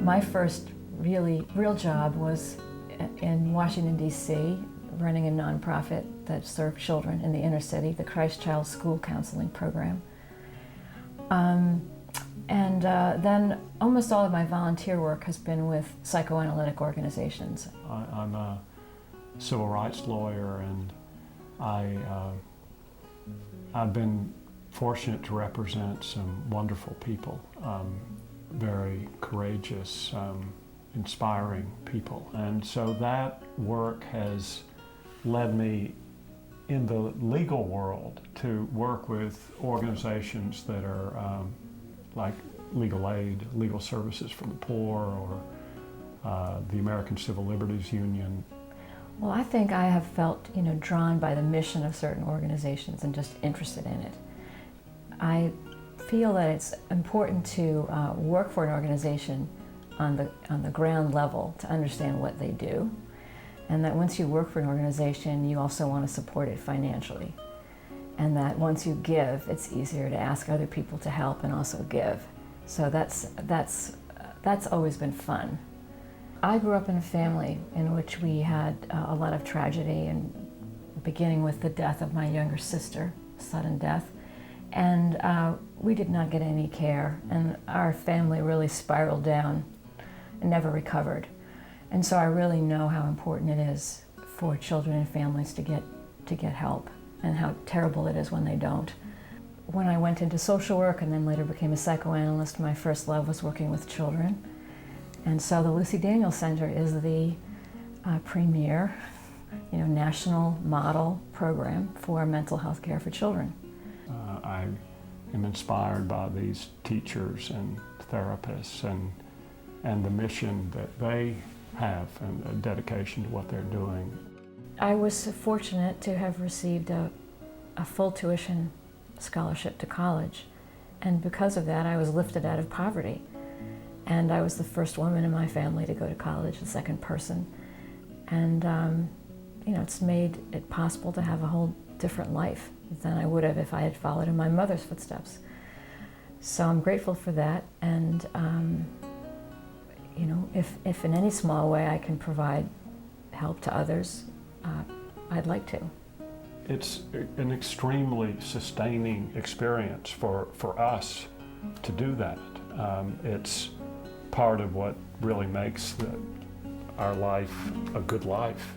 My first real job was in Washington, D.C., running a nonprofit that served children in the inner city, the Craige Child School Counseling Program. Then almost all of my volunteer work has been with psychoanalytic organizations. I'm a civil rights lawyer, and I've been fortunate to represent some wonderful people, very courageous, inspiring people. And so that work has led me in the legal world to work with organizations that are like legal aid, legal services for the poor, or the American Civil Liberties Union. Well, I think I have felt, drawn by the mission of certain organizations and just interested in it. I feel that it's important to work for an organization on the ground level to understand what they do, and that once you work for an organization, you also want to support it financially, and that once you give, it's easier to ask other people to help and also give. So that's always been fun. I grew up in a family in which we had a lot of tragedy, and beginning with the death of my younger sister, sudden death, and we did not get any care, and our family really spiraled down and never recovered. And so I really know how important it is for children and families to get help, and how terrible it is when they don't. When I went into social work and then later became a psychoanalyst, my first love was working with children. And so the Lucy Daniel Center is the premier, national model program for mental health care for children. I am inspired by these teachers and therapists and the mission that they have and a dedication to what they're doing. I was fortunate to have received a full tuition scholarship to college, and because of that I was lifted out of poverty. And I was the first woman in my family to go to college, the second person. And it's made it possible to have a whole different life than I would have if I had followed in my mother's footsteps. So I'm grateful for that, and if in any small way I can provide help to others, I'd like to. It's an extremely sustaining experience for us to do that. It's part of what really makes our life a good life.